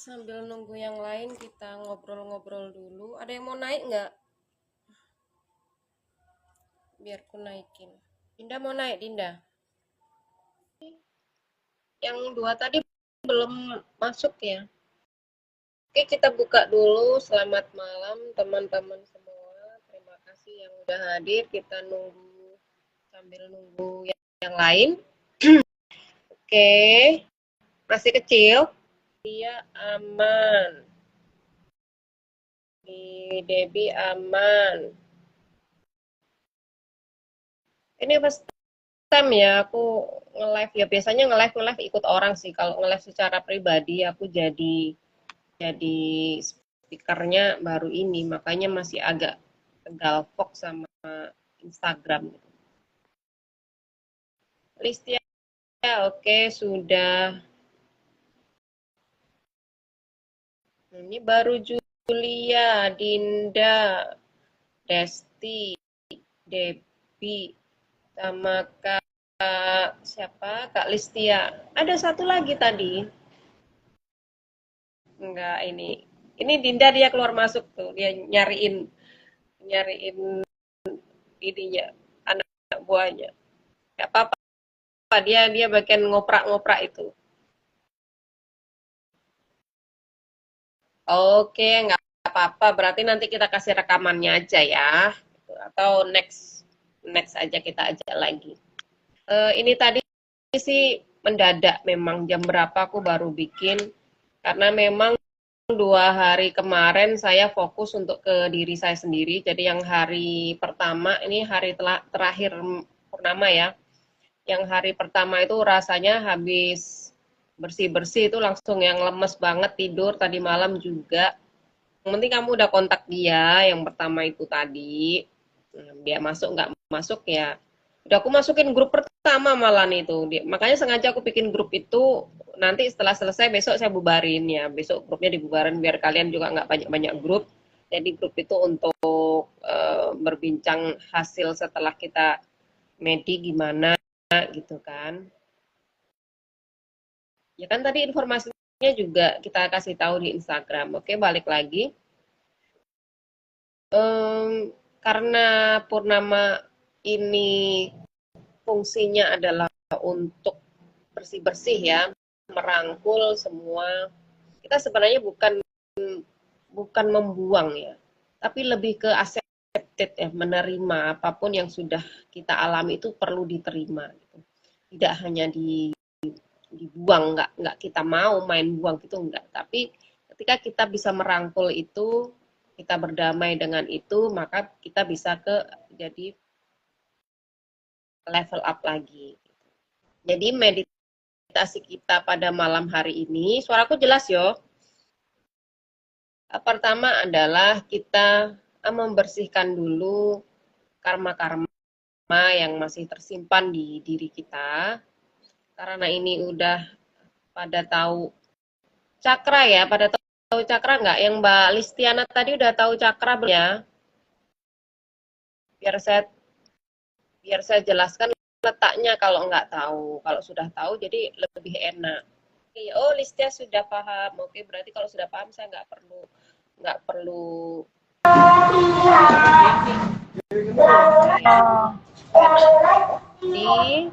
Sambil nunggu yang lain kita ngobrol-ngobrol dulu. Ada yang mau naik nggak? Biar ku naikin. Dinda mau naik, Dinda? Yang dua tadi belum masuk ya. Oke, kita buka dulu. Selamat malam teman-teman semua. Terima kasih yang udah hadir. Kita nunggu sambil nunggu yang lain. Oke, masih kecil. Dia aman. Di Debbie aman. Ini first time ya aku nge-live ya. Biasanya nge-live ikut orang sih. Kalau nge-live secara pribadi aku jadi speakernya baru ini, makanya masih agak galvok sama Instagram. Listia, oke sudah. Ini baru Julia, Dinda, Desti, Debbie, sama Kak siapa? Kak Listia. Ada satu lagi tadi. Enggak ini. Ini Dinda dia keluar masuk tuh. Dia nyariin ininya anak buahnya. Enggak apa-apa. Dia bagian ngoprak-ngoprak itu. Oke, nggak apa-apa. Berarti nanti kita kasih rekamannya aja ya. Atau next next aja kita ajak lagi. Ini tadi sih mendadak memang jam berapa aku baru bikin karena memang 2 hari kemarin saya fokus untuk ke diri saya sendiri. Jadi yang hari pertama ini hari terakhir purnama ya. Yang hari pertama itu rasanya habis bersih-bersih itu langsung yang lemes banget tidur tadi malam juga. Yang penting kamu udah kontak dia yang pertama itu tadi. Dia masuk nggak masuk ya. Udah aku masukin grup pertama malah nih itu. Makanya sengaja aku bikin grup itu nanti setelah selesai besok saya bubarin ya. Besok grupnya dibubarin biar kalian juga nggak banyak-banyak grup. Jadi grup itu untuk berbincang hasil setelah kita medi gimana gitu kan. Ya kan tadi informasinya juga kita kasih tahu di Instagram. Oke, balik lagi. Karena purnama ini fungsinya adalah untuk bersih-bersih ya, merangkul semua. Kita sebenarnya bukan membuang ya, tapi lebih ke accepted ya, menerima apapun yang sudah kita alami itu perlu diterima. Gitu. Tidak hanya dibuang, nggak kita mau main buang gitu enggak, tapi ketika kita bisa merangkul itu, kita berdamai dengan itu, maka kita bisa jadi level up lagi. Jadi meditasi kita pada malam hari ini, suaraku jelas yo. Pertama adalah kita membersihkan dulu karma-karma yang masih tersimpan di diri kita. Karena ini udah pada tahu cakra ya, pada tahu cakra nggak? Yang Mbak Listiana tadi udah tahu cakra belum ya? Biar saya jelaskan letaknya kalau nggak tahu. Kalau sudah tahu jadi lebih enak. Oh, Listia sudah paham. Oke, berarti kalau sudah paham saya nggak perlu jadi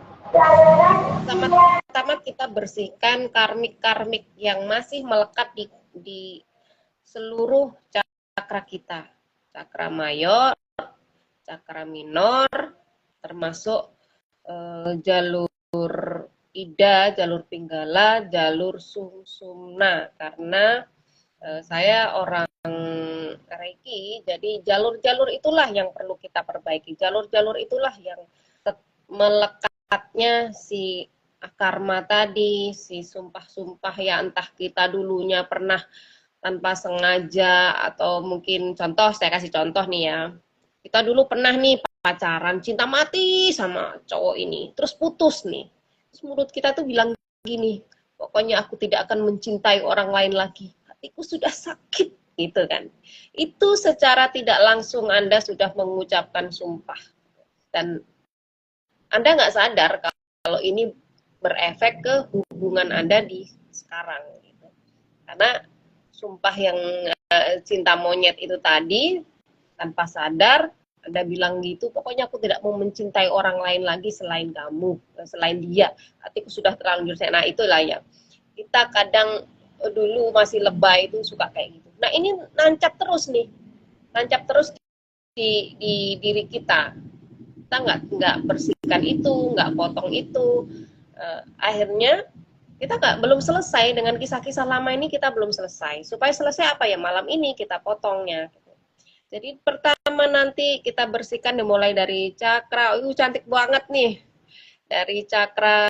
pertama kita bersihkan karmik-karmik yang masih melekat di seluruh cakra kita. Cakra mayor, cakra minor, termasuk jalur Ida, jalur Pinggala, jalur Sumsumna. Karena saya orang Reiki, jadi jalur-jalur itulah yang perlu kita perbaiki. Jalur-jalur itulah yang melekatnya si karma tadi, si sumpah-sumpah ya, entah kita dulunya pernah tanpa sengaja atau mungkin contoh, saya kasih contoh nih ya. Kita dulu pernah nih pacaran, cinta mati sama cowok ini, terus putus nih. Terus mulut kita tuh bilang gini, pokoknya aku tidak akan mencintai orang lain lagi. Hatiku sudah sakit gitu kan. Itu secara tidak langsung Anda sudah mengucapkan sumpah. Dan Anda nggak sadar kalau ini berefek ke hubungan Anda di sekarang. Gitu. Karena sumpah yang cinta monyet itu tadi, tanpa sadar Anda bilang gitu, pokoknya aku tidak mau mencintai orang lain lagi selain kamu, selain dia, hatiku sudah terlanjur saya. Nah itulah ya, kita kadang dulu masih lebay itu suka kayak gitu. Nah ini nancap terus nih, nancap terus di diri kita. Kita nggak bersihkan itu, nggak potong itu, akhirnya kita belum selesai dengan kisah-kisah lama ini, kita belum selesai. Supaya selesai apa ya, malam ini kita potongnya. Jadi pertama nanti kita bersihkan dimulai dari cakra, cantik banget nih. Dari cakra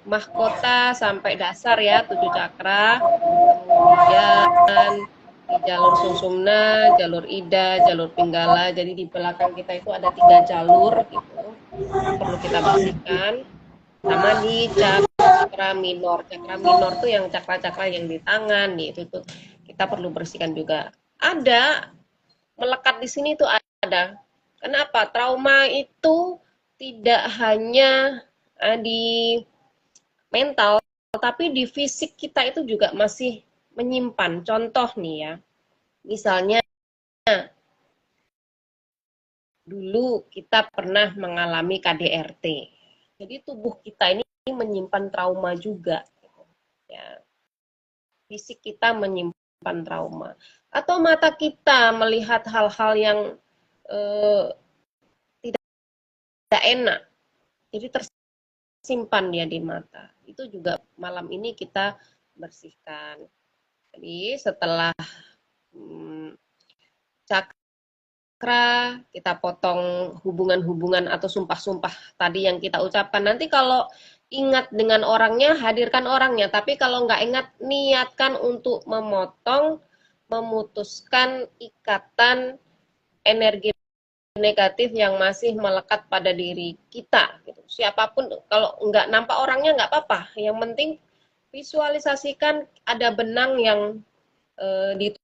mahkota sampai dasar ya, 7 cakra. Kemudian di jalur susumna, jalur ida, jalur pinggala. Jadi di belakang kita itu ada 3 jalur gitu. Perlu kita bersihkan. Sama di cakra minor. Cakra minor tuh yang cakra-cakra yang di tangan, itu tuh kita perlu bersihkan juga. Ada melekat di sini tuh ada. Kenapa? Trauma itu tidak hanya di mental, tapi di fisik kita itu juga masih menyimpan. Contoh nih ya, misalnya dulu kita pernah mengalami KDRT. Jadi tubuh kita ini menyimpan trauma juga. Ya. Fisik kita menyimpan trauma. Atau mata kita melihat hal-hal yang tidak enak. Jadi tersimpan dia di mata. Itu juga malam ini kita bersihkan. Jadi setelah cakra, kita potong hubungan-hubungan atau sumpah-sumpah tadi yang kita ucapkan. Nanti kalau ingat dengan orangnya, hadirkan orangnya. Tapi kalau nggak ingat, niatkan untuk memotong, memutuskan ikatan energi negatif yang masih melekat pada diri kita. Gitu. Siapapun, kalau nggak nampak orangnya nggak apa-apa. Yang penting visualisasikan ada benang yang di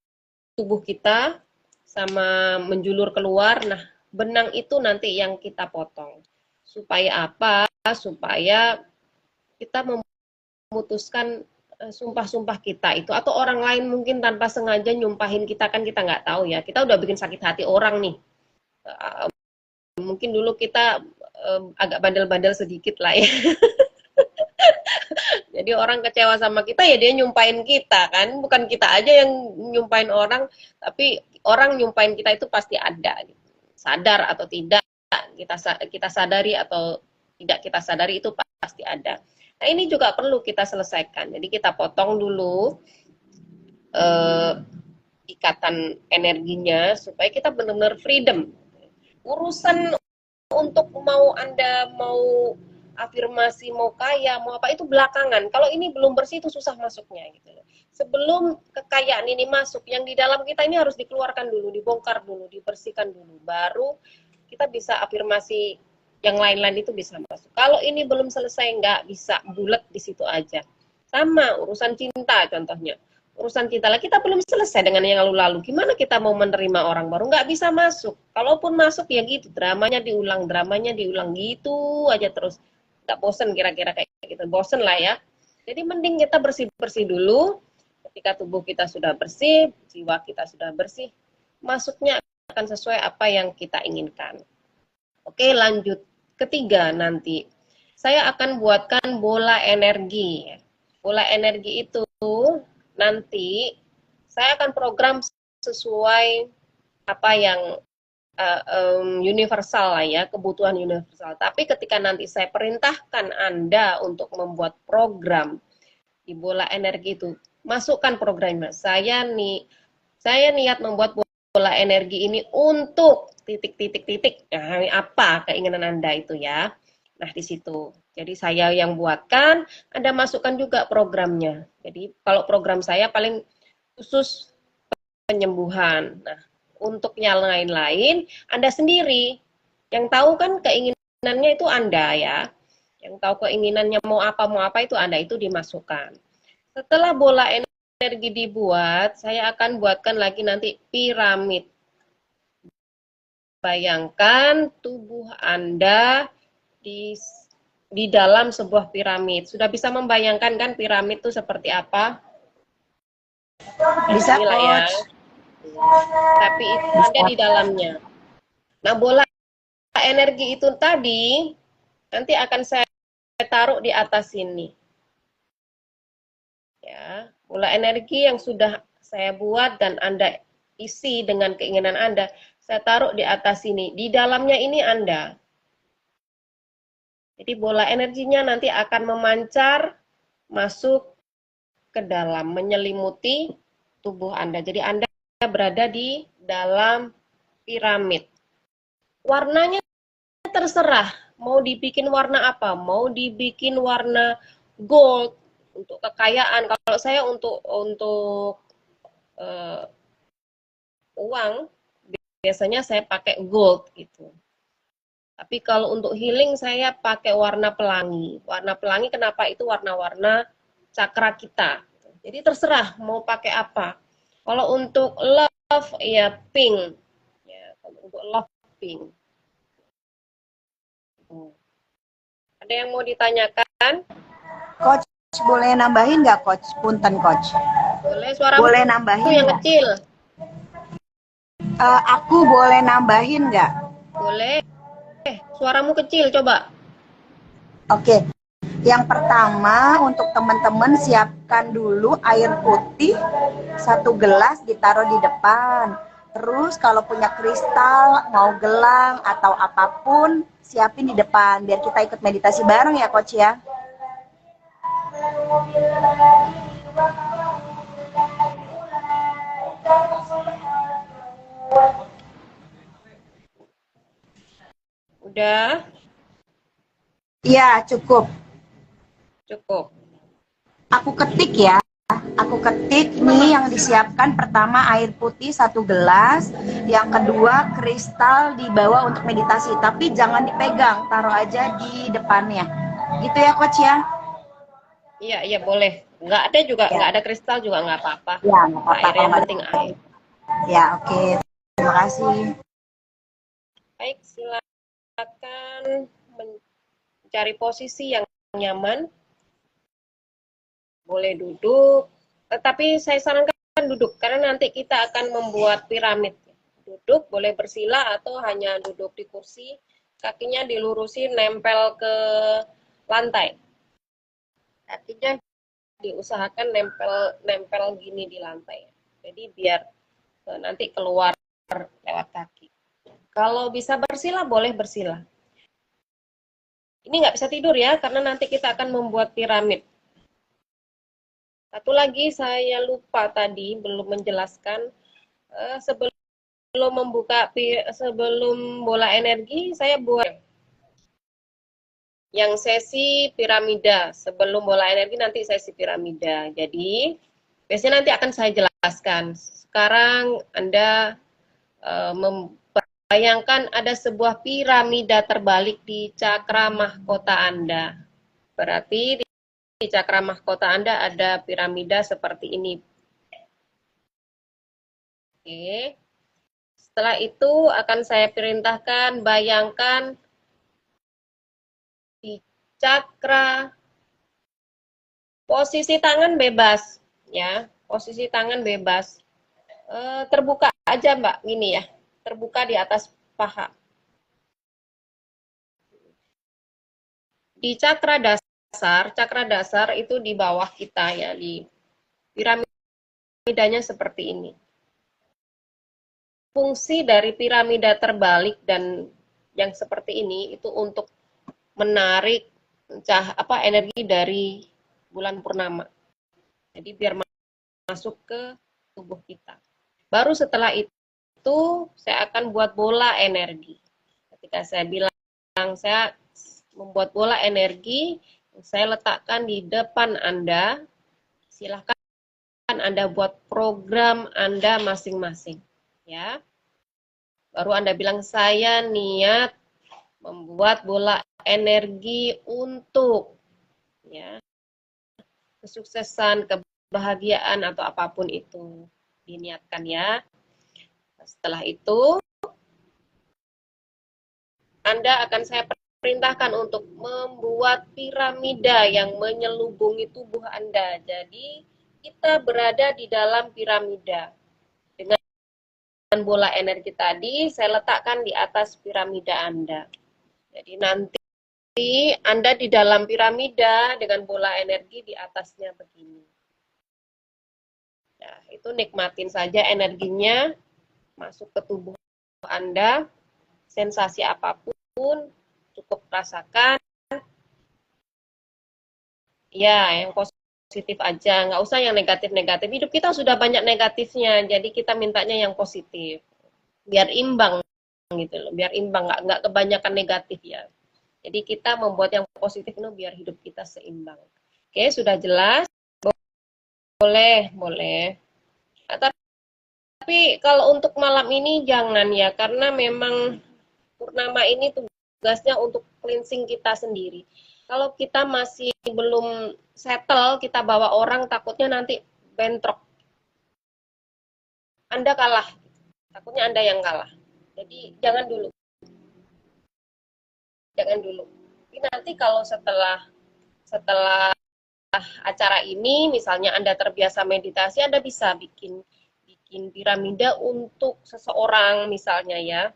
tubuh kita sama menjulur keluar. Nah, benang itu nanti yang kita potong. Supaya apa? Supaya kita memutuskan sumpah-sumpah kita itu, atau orang lain mungkin tanpa sengaja nyumpahin kita, kan kita nggak tahu ya. Kita udah bikin sakit hati orang nih. Mungkin dulu kita agak bandel-bandel sedikit lah ya. Jadi orang kecewa sama kita ya dia nyumpahin kita kan, bukan kita aja yang nyumpahin orang, tapi orang nyumpahin kita itu pasti ada. Sadar atau tidak, kita sadari atau tidak kita sadari itu pasti ada. Nah ini juga perlu kita selesaikan. Jadi kita potong dulu ikatan energinya supaya kita benar-benar freedom. Urusan untuk Anda mau afirmasi, mau kaya, mau apa itu belakangan. Kalau ini belum bersih itu susah masuknya gitu. Sebelum kekayaan ini masuk, yang di dalam kita ini harus dikeluarkan dulu, dibongkar dulu, dibersihkan dulu, baru kita bisa afirmasi yang lain-lain itu bisa masuk. Kalau ini belum selesai, nggak bisa bulat di situ aja. Sama urusan cinta contohnya. Urusan cinta lah, kita belum selesai dengan yang lalu-lalu. Gimana kita mau menerima orang baru? Nggak bisa masuk. Kalaupun masuk ya gitu, dramanya diulang gitu aja terus. Nggak bosen kira-kira kayak gitu. Bosen lah ya. Jadi mending kita bersih-bersih dulu. Ketika tubuh kita sudah bersih, jiwa kita sudah bersih, masuknya akan sesuai apa yang kita inginkan. Oke, lanjut. Ketiga nanti, saya akan buatkan bola energi. Bola energi itu nanti saya akan program sesuai apa yang universal lah ya, kebutuhan universal. Tapi ketika nanti saya perintahkan Anda untuk membuat program di bola energi itu, masukkan programnya. Saya niat membuat bola energi ini untuk titik. Nah, apa keinginan Anda itu ya? Nah, di situ. Jadi saya yang buatkan, Anda masukkan juga programnya. Jadi kalau program saya paling khusus penyembuhan. Nah, untuk yang lain-lain, Anda sendiri. Yang tahu kan keinginannya itu Anda ya. Yang tahu keinginannya mau apa itu Anda, itu dimasukkan. Setelah bola energi dibuat, saya akan buatkan lagi nanti piramid. Bayangkan tubuh Anda di dalam sebuah piramid. Sudah bisa membayangkan kan piramid itu seperti apa? Bisa, Inilah ya. Coach. Tapi itu Anda Bisa. di dalamnya. Nah, bola energi itu tadi nanti akan saya taruh di atas sini. Ya, bola energi yang sudah saya buat dan Anda isi dengan keinginan Anda, saya taruh di atas sini. Di dalamnya ini Anda. Jadi bola energinya nanti akan memancar masuk ke dalam, menyelimuti tubuh Anda. Jadi Anda berada di dalam piramid. Warnanya terserah, mau dibikin warna apa, mau dibikin warna gold untuk kekayaan. Kalau saya untuk uh, uang, biasanya saya pakai gold gitu. Tapi kalau untuk healing saya pakai warna pelangi. Warna pelangi kenapa? Itu warna-warna cakra kita. Jadi terserah mau pakai apa. Kalau untuk love ya pink. Ya, kalau untuk love pink. Ada yang mau ditanyakan? Coach, boleh nambahin nggak, Coach? Punten, Coach. Boleh, suaramu Boleh nambahin yang nggak? kecil. Aku boleh nambahin nggak? Boleh. Suaramu kecil coba. Oke. Yang pertama, untuk teman-teman siapkan dulu air putih 1 gelas ditaruh di depan. Terus kalau punya kristal, mau gelang atau apapun, siapin di depan biar kita ikut meditasi bareng ya, Coach ya. Udah? Iya, cukup. Cukup. Aku ketik ya. Aku ketik nih yang disiapkan. Pertama air putih 1 gelas, yang kedua kristal dibawa untuk meditasi, tapi jangan dipegang, taruh aja di depannya. Gitu ya, Coach ya? Iya, iya boleh. Nggak ada juga, Ya, nggak ada kristal juga nggak apa-apa. ya nggak apa-apa Air kalau yang nggak penting ada. air. Ya, oke. Terima kasih. Baik, silakan mencari posisi yang nyaman. Boleh duduk, tetapi saya sarankan duduk karena nanti kita akan membuat piramid. Duduk, boleh bersila atau hanya duduk di kursi, kakinya dilurusin nempel ke lantai. Kakinya diusahakan nempel nempel gini di lantai. Jadi biar nanti keluar lewat kaki. Kalau bisa bersila, boleh bersila. Ini nggak bisa tidur ya, karena nanti kita akan membuat piramid. Satu lagi saya lupa tadi, belum menjelaskan. Sebelum membuka, sebelum bola energi, saya buat yang sesi piramida. Sebelum bola energi, nanti sesi piramida. Jadi, biasanya nanti akan saya jelaskan. Sekarang Anda membayangkan ada sebuah piramida terbalik di cakra mahkota Anda. Berarti di cakra mahkota Anda ada piramida seperti ini. Oke. Setelah itu akan saya perintahkan bayangkan di cakra posisi tangan bebas ya. Posisi tangan bebas. Terbuka aja Mbak, gini ya. Terbuka di atas paha. Di cakra dasar itu di bawah kita ya, di piramidanya seperti ini. Fungsi dari piramida terbalik dan yang seperti ini itu untuk menarik energi dari bulan purnama. Jadi biar masuk ke tubuh kita. Baru setelah itu saya akan buat bola energi. Ketika saya bilang saya membuat bola energi, saya letakkan di depan Anda. Silahkan Anda buat program Anda masing-masing. Ya. Baru Anda bilang saya niat membuat bola energi untuk ya kesuksesan, kebahagiaan atau apapun itu diniatkan ya. Setelah itu Anda akan saya perintahkan untuk membuat piramida yang menyelubungi tubuh Anda. Jadi kita berada di dalam piramida. Dengan bola energi tadi, saya letakkan di atas piramida Anda. Jadi nanti Anda di dalam piramida dengan bola energi di atasnya begini. Nah, itu nikmatin saja energinya masuk ke tubuh Anda, sensasi apapun cukup rasakan. Ya, yang positif aja, nggak usah yang negatif-negatif. Hidup kita sudah banyak negatifnya, jadi kita mintanya yang positif. Biar imbang gitu loh, biar imbang, nggak kebanyakan negatif ya. Jadi kita membuat yang positif itu biar hidup kita seimbang. Oke, sudah jelas? Boleh, boleh. Tapi kalau untuk malam ini jangan ya, karena memang purnama ini tugasnya untuk cleansing kita sendiri. Kalau kita masih belum settle, kita bawa orang, takutnya nanti bentrok. Anda kalah, takutnya Anda yang kalah. Jadi jangan dulu, jangan dulu. Tapi nanti kalau setelah setelah acara ini, misalnya Anda terbiasa meditasi, Anda bisa bikin bikin piramida untuk seseorang misalnya ya,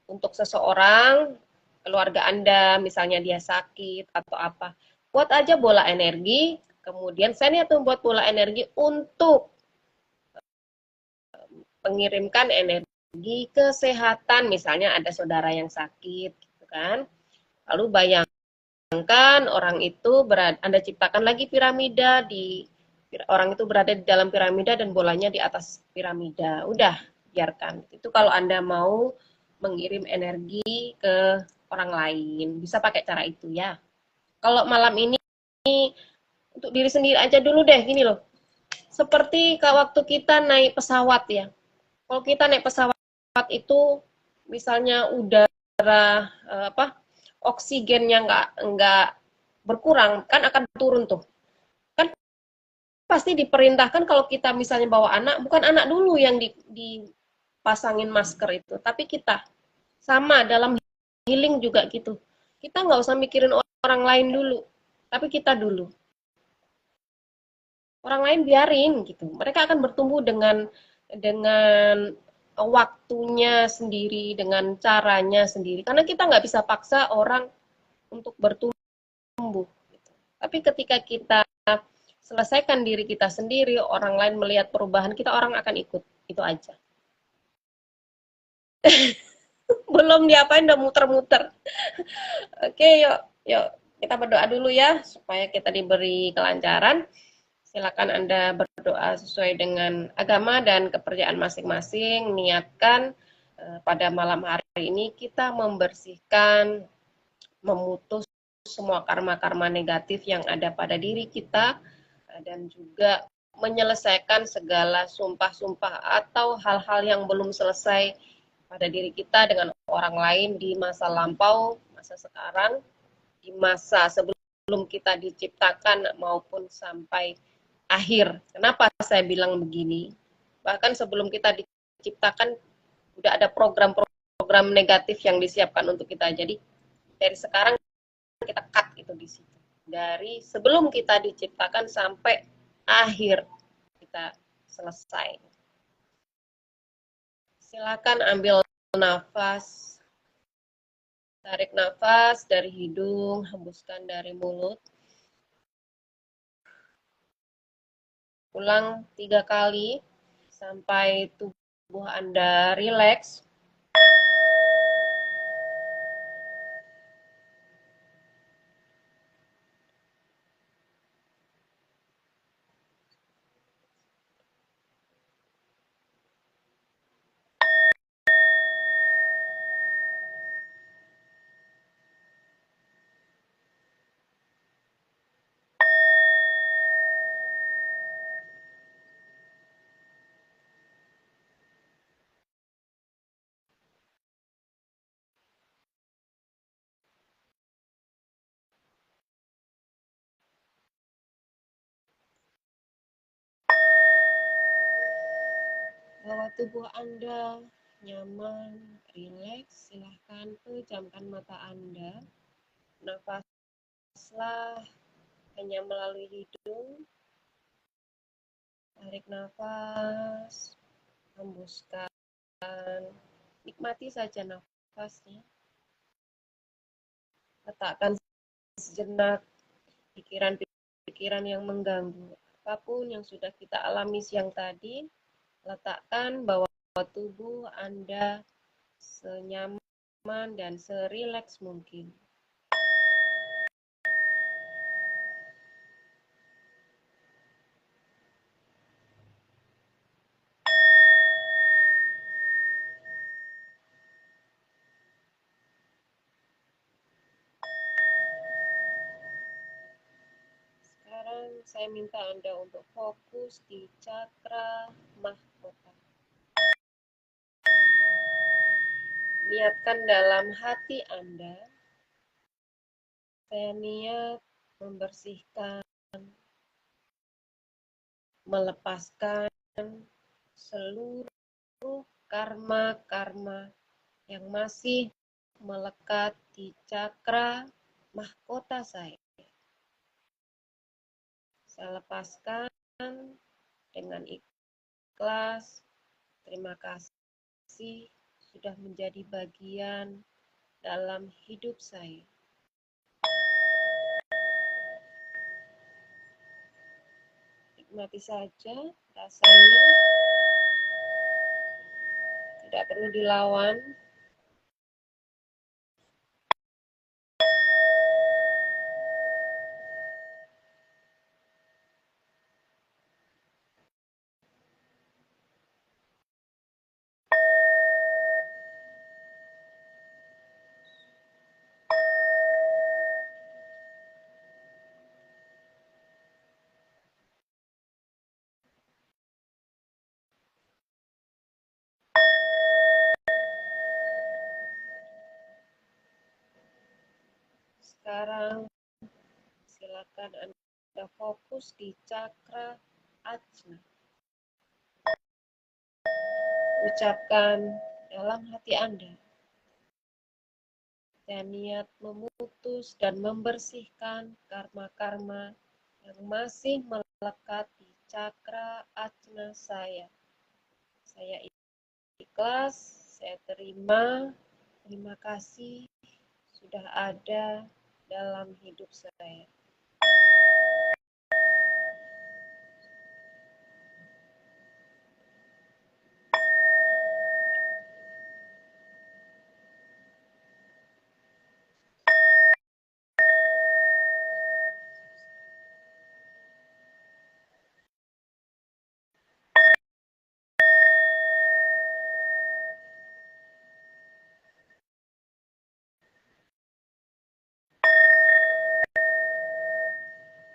untuk seseorang, keluarga Anda, misalnya dia sakit atau apa. Buat aja bola energi, kemudian saya niat membuat bola energi untuk mengirimkan energi kesehatan, misalnya ada saudara yang sakit, gitu kan. Lalu bayangkan orang itu Anda ciptakan lagi piramida di orang itu berada di dalam piramida dan bolanya di atas piramida. Udah, biarkan. Itu kalau Anda mau mengirim energi ke orang lain, bisa pakai cara itu ya. Kalau malam ini untuk diri sendiri aja dulu deh, gini loh. Seperti waktu kita naik pesawat ya. Kalau kita naik pesawat itu misalnya udara apa oksigennya nggak berkurang, kan akan turun tuh. Kan pasti diperintahkan kalau kita misalnya bawa anak, bukan anak dulu yang dipasangin masker itu, tapi kita. Sama dalam healing juga gitu. Kita nggak usah mikirin orang lain dulu, tapi kita dulu. Orang lain biarin gitu. Mereka akan bertumbuh dengan waktunya sendiri, dengan caranya sendiri. Karena kita nggak bisa paksa orang untuk bertumbuh. Gitu. Tapi ketika kita selesaikan diri kita sendiri, orang lain melihat perubahan kita, orang akan ikut. Itu aja. Belum diapain udah muter-muter. Oke, yuk, yuk kita berdoa dulu ya supaya kita diberi kelancaran. Silakan Anda berdoa sesuai dengan agama dan kepercayaan masing-masing. Niatkan pada malam hari ini kita membersihkan, memutus semua karma-karma negatif yang ada pada diri kita dan juga menyelesaikan segala sumpah-sumpah atau hal-hal yang belum selesai pada diri kita dengan orang lain di masa lampau, masa sekarang, di masa sebelum kita diciptakan maupun sampai akhir. Kenapa saya bilang begini? Bahkan sebelum kita diciptakan udah ada program-program negatif yang disiapkan untuk kita. Jadi dari sekarang kita cut itu di situ. Dari sebelum kita diciptakan sampai akhir kita selesai. Silakan ambil nafas. Tarik nafas dari hidung, hembuskan dari mulut. Ulang 3 kali sampai tubuh Anda rileks. Bahwa tubuh Anda nyaman, rileks, silahkan pejamkan mata Anda. Nafaslah hanya melalui hidung Tarik nafas, hembuskan. Nikmati saja nafasnya. Letakkan sejenak pikiran-pikiran yang mengganggu. Apapun yang sudah kita alami siang tadi, letakkan bahwa tubuh Anda senyaman dan serileks mungkin. Sekarang saya minta Anda untuk fokus di cakra mahkota. Niatkan dalam hati Anda, saya niat membersihkan, melepaskan seluruh karma-karma yang masih melekat di cakra mahkota saya. Saya lepaskan dengan ikhlas. Terima kasih sudah menjadi bagian dalam hidup saya. Nikmati saja rasanya, tidak perlu dilawan. Sekarang silakan Anda fokus di cakra ajna. Ucapkan dalam hati Anda, saya niat memutus dan membersihkan karma-karma yang masih melekat di cakra ajna saya. Saya ikhlas, saya terima kasih sudah ada dalam hidup saya.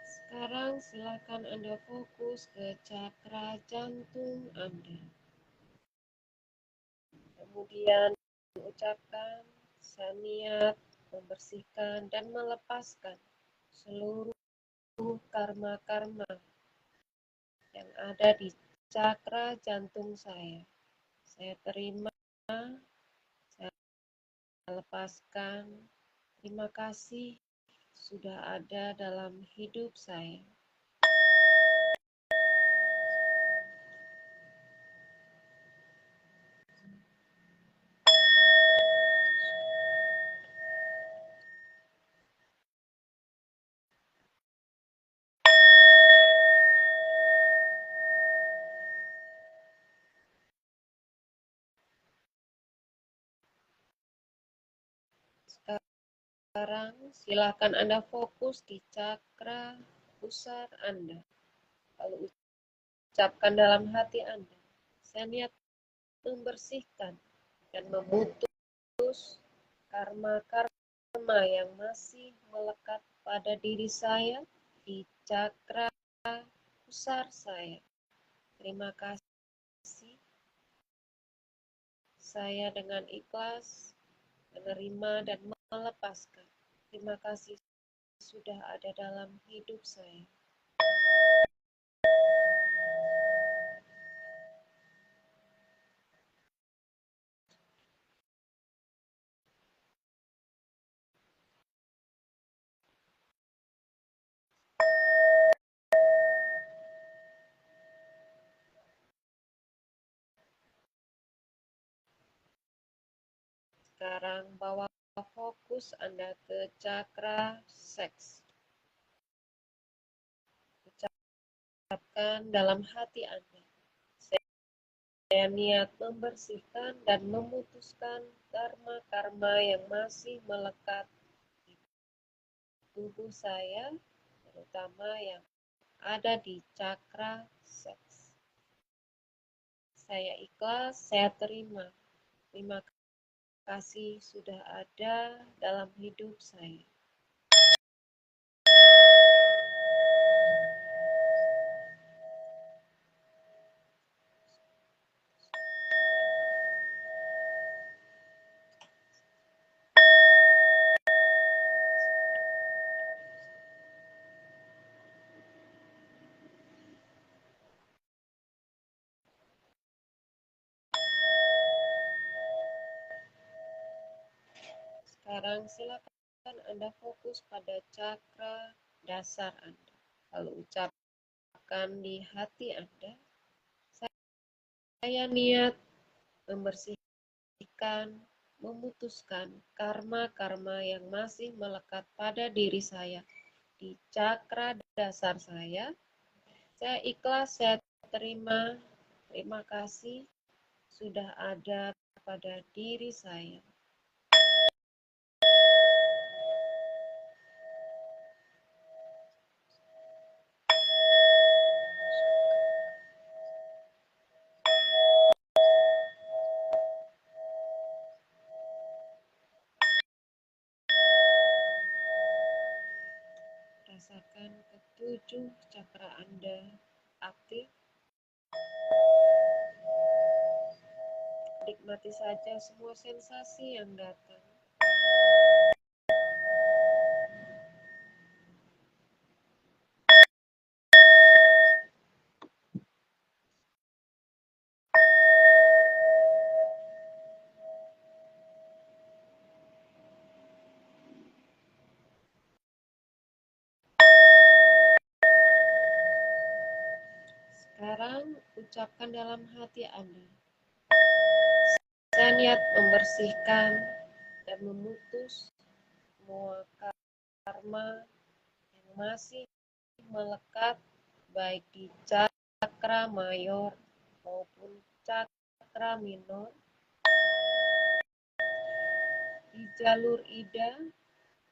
Sekarang silakan Anda fokus ke cakra jantung Anda. Kemudian ucapkan, saya niat membersihkan dan melepaskan seluruh karma-karma yang ada di cakra jantung saya. Saya terima, saya lepaskan. Terima kasih sudah ada dalam hidup saya. Sekarang silakan Anda fokus di cakra pusar Anda. Lalu ucapkan dalam hati Anda, saya niat membersihkan dan memutus karma-karma yang masih melekat pada diri saya di cakra pusar saya. Terima kasih. Saya dengan ikhlas menerima dan melepaskan. Terima kasih sudah ada dalam hidup saya. Sekarang bawa fokus Anda ke cakra seks. Ucapkan dalam hati Anda, saya niat membersihkan dan memutuskan karma-karma yang masih melekat di tubuh saya, terutama yang ada di cakra seks. Saya ikhlas, saya terima. Terima kasih sudah ada dalam hidup saya. Sekarang silakan Anda fokus pada cakra dasar Anda. Lalu ucapkan di hati Anda, saya niat membersihkan, memutuskan karma-karma yang masih melekat pada diri saya di cakra dasar saya. Saya ikhlas, saya terima. Terima kasih sudah ada pada diri saya. Rasakan ketujuh cakra Anda aktif. Nikmati saja semua sensasi yang datang. Sekarang ucapkan dalam hati Anda, saya niat membersihkan dan memutus semua karma yang masih melekat baik di cakra mayor maupun cakra minor, di jalur ida,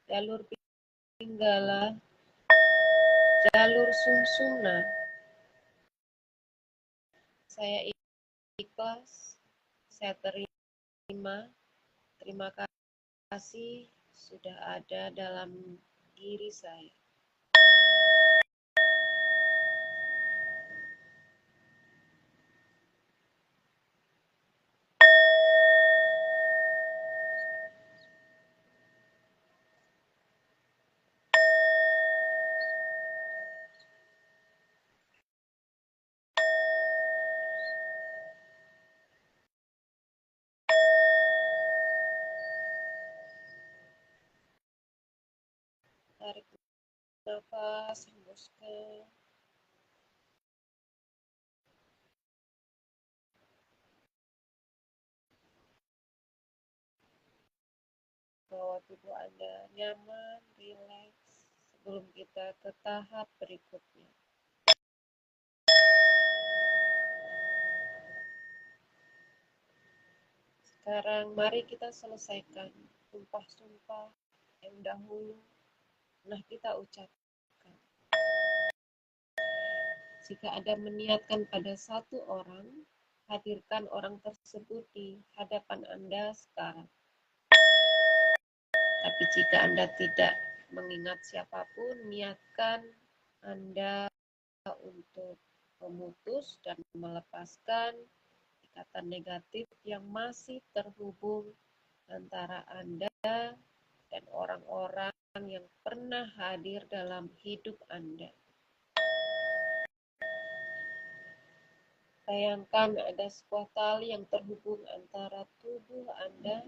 jalur pinggala, jalur sumsumna. Saya ikhlas, saya terima. Terima kasih sudah ada dalam diri saya. Tarik nafas, hembuskan. Bawa tubuh Anda nyaman, rileks sebelum kita ke tahap berikutnya. Sekarang mari kita selesaikan sumpah-sumpah yang dahulu pernah kita ucapkan. Jika Anda meniatkan pada satu orang, hadirkan orang tersebut di hadapan Anda sekarang. Tapi jika Anda tidak mengingat siapapun, niatkan Anda untuk memutus dan melepaskan ikatan negatif yang masih terhubung antara Anda dan orang-orang yang pernah hadir dalam hidup Anda. Bayangkan ada sebuah tali yang terhubung antara tubuh Anda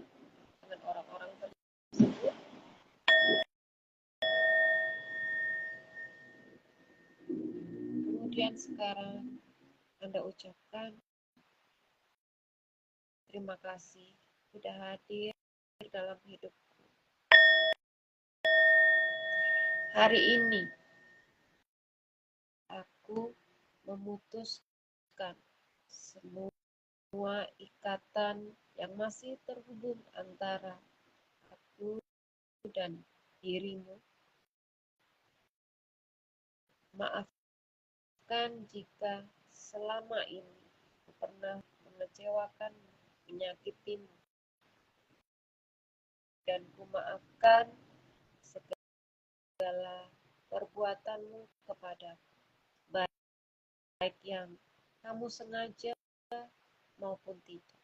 dengan orang-orang tersebut. Kemudian sekarang Anda ucapkan, terima kasih sudah hadir dalam hidup. Hari ini, aku memutuskan semua ikatan yang masih terhubung antara aku dan dirimu. Maafkan jika selama ini aku pernah mengecewakan, menyakitimu, dan kumaafkan segala perbuatanmu kepadaku, baik yang kamu sengaja maupun tidak.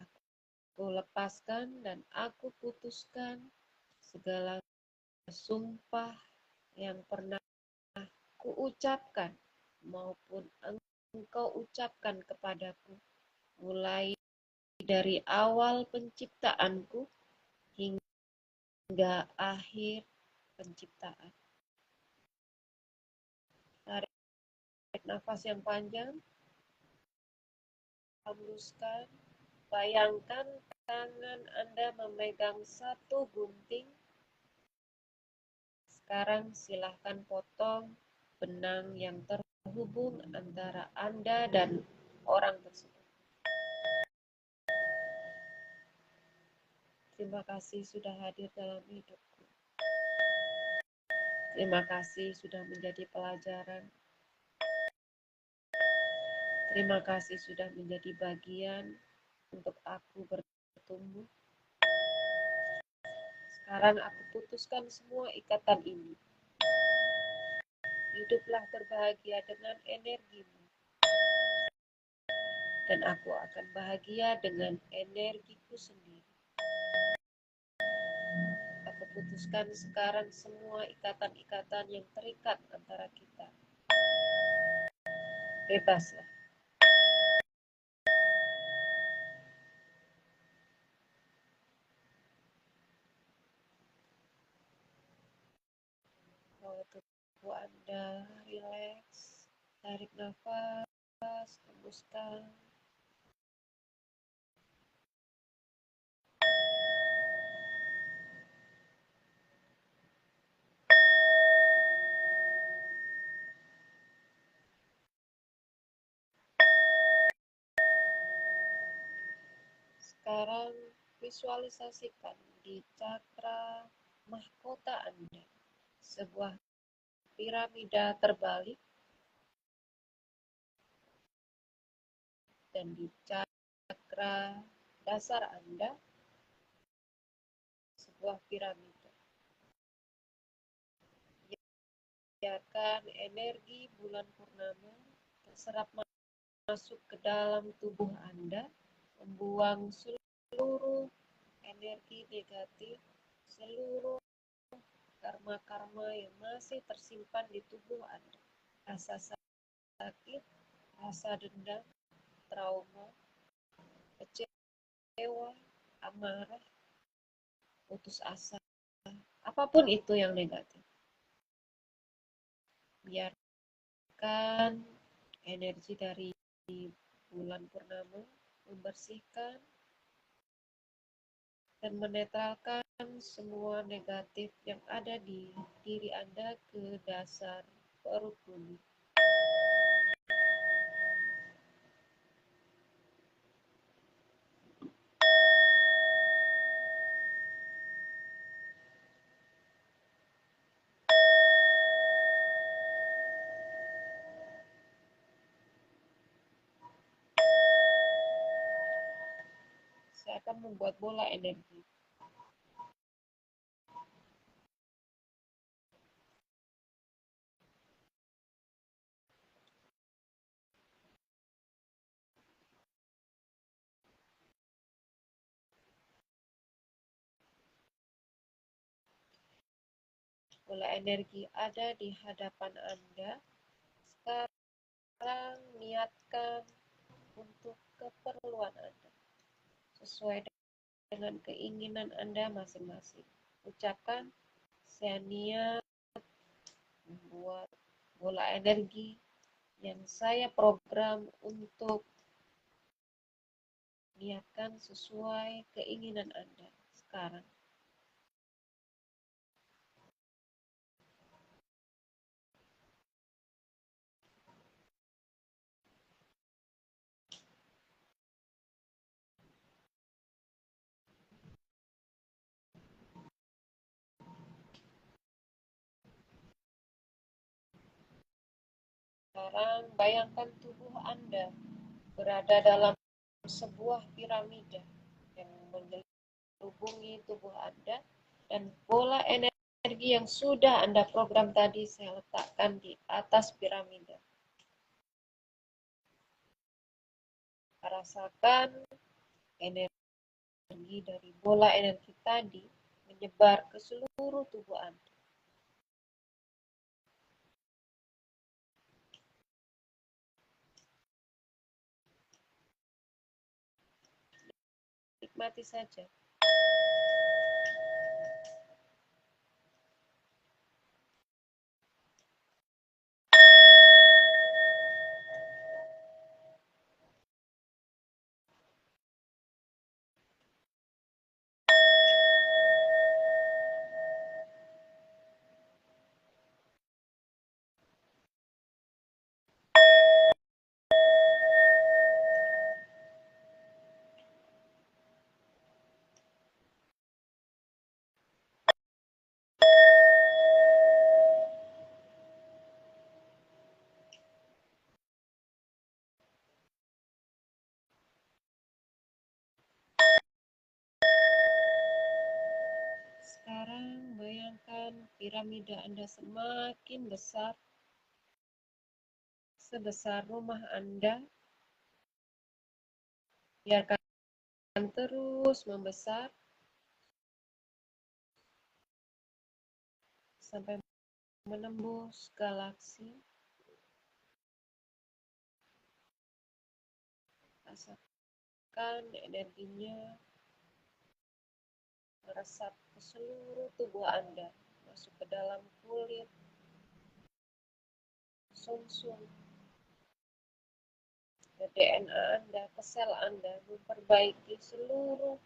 Aku lepaskan dan aku putuskan segala sumpah yang pernah kuucapkan maupun engkau ucapkan kepadaku, mulai dari awal penciptaanku hingga akhir penciptaan. Tarik nafas yang panjang, hembuskan. Bayangkan tangan Anda memegang satu gunting. Sekarang silahkan potong benang yang terhubung antara Anda dan orang tersebut. Terima kasih sudah hadir dalam hidupku. Terima kasih sudah menjadi pelajaran. Terima kasih sudah menjadi bagian untuk aku bertumbuh. Sekarang aku putuskan semua ikatan ini. Hiduplah berbahagia dengan energimu. Dan aku akan bahagia dengan energiku sendiri. Aku putuskan sekarang semua ikatan-ikatan yang terikat antara kita. Bebaslah. Bawa tubuh Anda rileks. Tarik nafas, hembuskan. Sekarang visualisasikan di cakra mahkota Anda sebuah piramida terbalik dan di cakra dasar Anda sebuah piramida. Biarkan energi bulan purnama terserap masuk ke dalam tubuh Anda, membuang seluruh energi negatif, seluruh karma-karma yang masih tersimpan di tubuh Anda. Rasa sakit, rasa dendam, trauma, kecewa, amarah, putus asa, apapun itu yang negatif. Biarkan energi dari bulan purnama membersihkan dan menetralkan semua negatif yang ada di diri Anda ke dasar perut bumi. Saya akan membuat bola energi. Bola energi ada di hadapan Anda. Sekarang niatkan untuk keperluan Anda sesuai dengan keinginan Anda masing-masing. Ucapkan, saya niat membuat bola energi yang saya program untuk Niatkan sesuai keinginan Anda sekarang. Sekarang bayangkan tubuh Anda berada dalam sebuah piramida yang menghubungi tubuh Anda, dan bola energi yang sudah Anda program tadi saya letakkan di atas piramida. Rasakan energi dari bola energi tadi menyebar ke seluruh tubuh Anda. Nikmati saja. Sekarang bayangkan piramida Anda semakin besar, sebesar rumah Anda. Biarkan terus membesar sampai menembus galaksi. Rasakan energinya meresap ke seluruh tubuh Anda, masuk ke dalam kulit, sumsum, ke DNA Anda, ke sel Anda, memperbaiki seluruh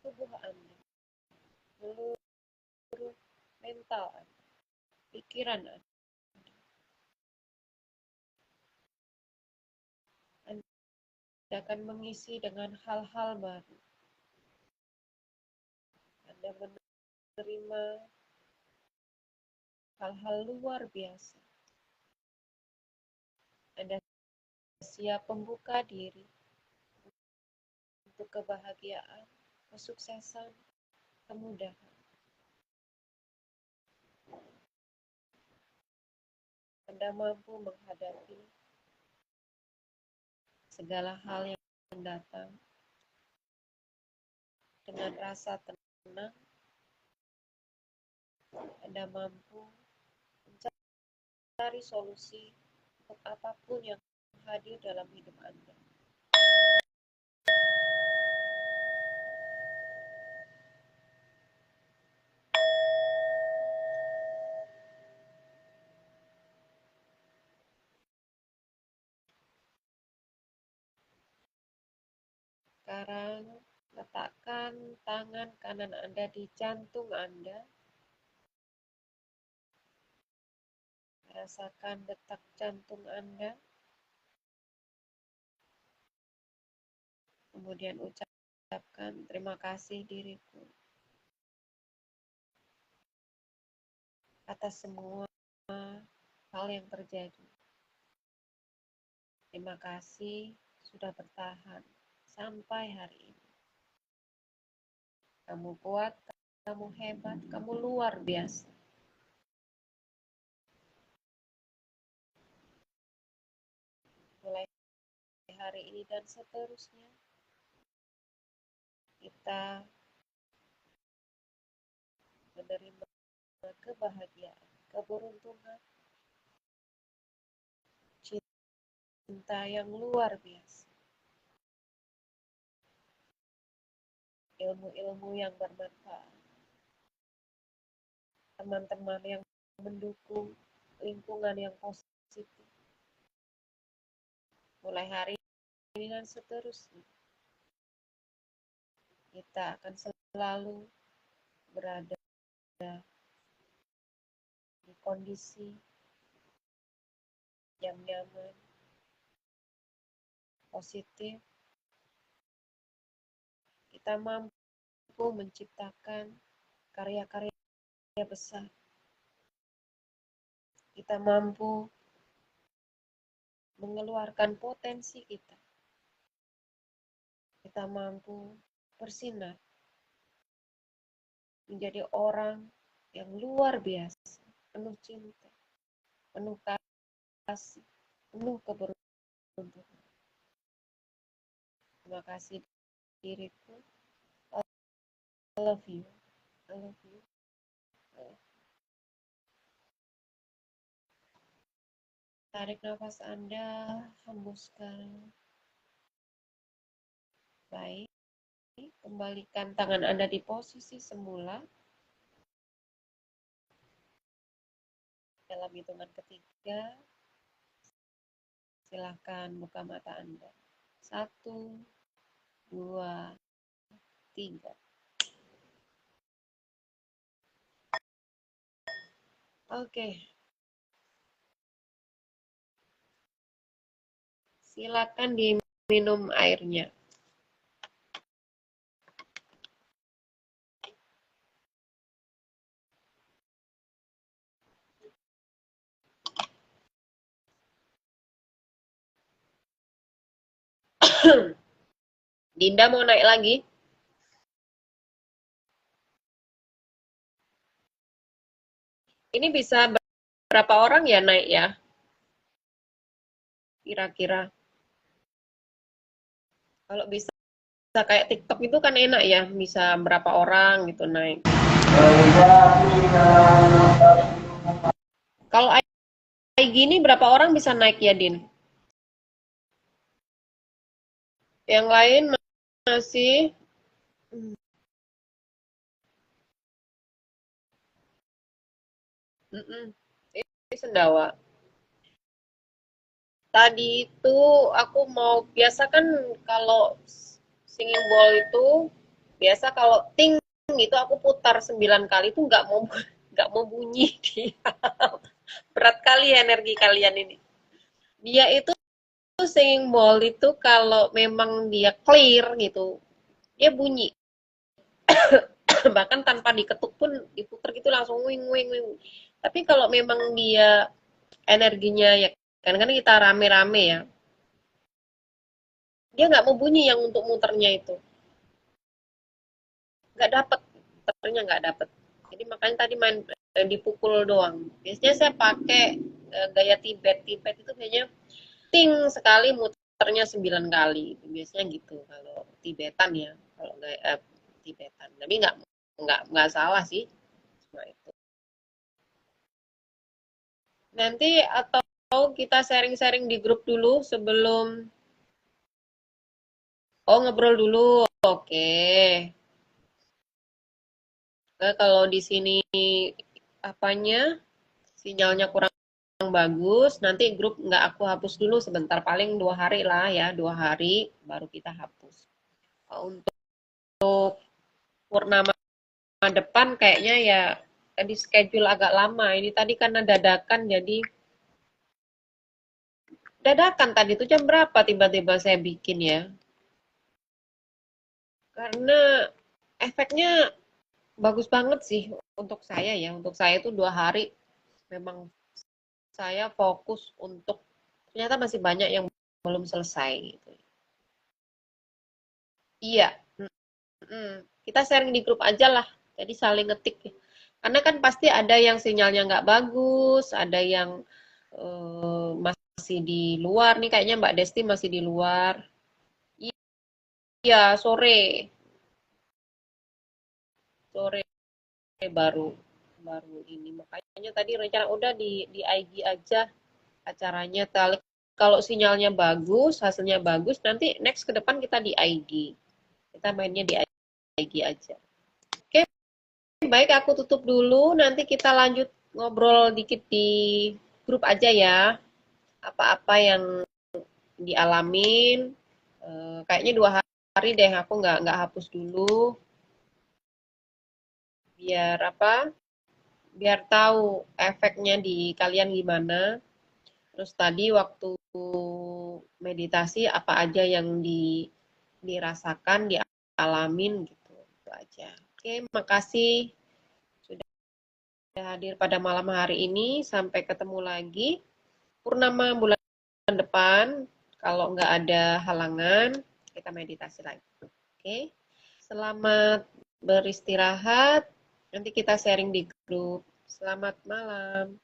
tubuh Anda, seluruh mental Anda, pikiran Anda. Anda akan mengisi dengan hal-hal baru. Anda menerima hal-hal luar biasa. Anda siap membuka diri untuk kebahagiaan, kesuksesan, kemudahan. Anda mampu menghadapi segala hal yang mendatang dengan rasa tenang. Anda mampu mencari solusi untuk apapun yang hadir dalam hidup Anda. Sekarang letakkan tangan kanan Anda di jantung Anda. Rasakan detak jantung Anda. Kemudian ucapkan, terima kasih diriku atas semua hal yang terjadi. Terima kasih sudah bertahan sampai hari ini. Kamu kuat, kamu hebat, kamu luar biasa. Mulai hari ini dan seterusnya, kita menerima kebahagiaan, keberuntungan, cinta yang luar biasa, ilmu-ilmu yang bermanfaat, teman-teman yang mendukung, lingkungan yang positif. Mulai hari ini dan seterusnya, kita akan selalu berada di kondisi yang nyaman, positif. Kita mampu menciptakan karya-karya besar. Kita mampu mengeluarkan potensi kita. Kita mampu bersinar menjadi orang yang luar biasa, penuh cinta, penuh kasih, penuh keberuntungan. Terima kasih diriku. I love you. I love you. Tarik nafas Anda, hembuskan. Baik. Kembalikan tangan Anda di posisi semula. Dalam hitungan ketiga, silahkan buka mata Anda. 1, 2, 3. Oke. Silakan diminum airnya. Dinda mau naik lagi? Ini bisa berapa orang ya naik ya? Kira-kira. Kalau bisa kayak TikTok itu kan enak ya, bisa berapa orang gitu naik. Kalau IG ini berapa orang bisa naik ya, Din? Yang lain masih ini sendawa. Tadi itu aku mau, biasa kan kalau singing bowl itu biasa kalau ting gitu aku putar 9 kali itu nggak mau bunyi dia. Berat kali ya energi kalian ini. Dia itu singing bowl itu kalau memang dia clear gitu, dia bunyi. Bahkan tanpa diketuk pun diputar gitu langsung wing wing wing. Tapi kalau memang dia energinya ya kan kita rame-rame ya, dia nggak mau bunyi yang untuk muternya itu, nggak dapet, muternya nggak dapet. Jadi makanya tadi main dipukul doang. Biasanya saya pakai gaya Tibet. Tibet itu biasanya ting sekali muternya 9 kali. Biasanya gitu kalau Tibetan ya, kalau gaya Tibetan. Tapi nggak salah sih. Cuma itu. Nanti atau kita sharing-sharing di grup dulu sebelum ngobrol dulu. Oke. Nah, kalau di sini apanya sinyalnya kurang bagus, nanti grup nggak aku hapus dulu sebentar, paling 2 hari lah ya, 2 hari baru kita hapus. Untuk purnama depan kayaknya ya tadi schedule agak lama. Ini tadi karena dadakan, jadi dadakan tadi tuh jam berapa tiba-tiba saya bikin ya. Karena efeknya bagus banget sih untuk saya ya. Untuk saya itu 2 hari memang saya fokus untuk, ternyata masih banyak yang belum selesai gitu. Iya, kita sharing di grup aja lah. Jadi saling ngetik. Karena kan pasti ada yang sinyalnya nggak bagus, ada yang masih di luar nih. Kayaknya Mbak Desti masih di luar. Iya, sore baru baru ini. Makanya tadi rencana udah di IG aja acaranya. Kalau sinyalnya bagus, hasilnya bagus, nanti next ke depan kita di IG. Kita mainnya di IG aja. Oke, baik aku tutup dulu. Nanti kita lanjut ngobrol dikit di grup aja ya. Apa-apa yang dialamin. Kayaknya 2 hari cari deh, aku nggak hapus dulu. Biar apa? Biar tahu efeknya di kalian gimana. Terus tadi waktu meditasi apa aja yang dirasakan, dialamin gitu. Itu aja. Oke, makasih sudah hadir pada malam hari ini. Sampai ketemu lagi. Purnama bulan depan, kalau nggak ada halangan, kita meditasi lagi. Oke, selamat beristirahat. Nanti kita sharing di grup. Selamat malam.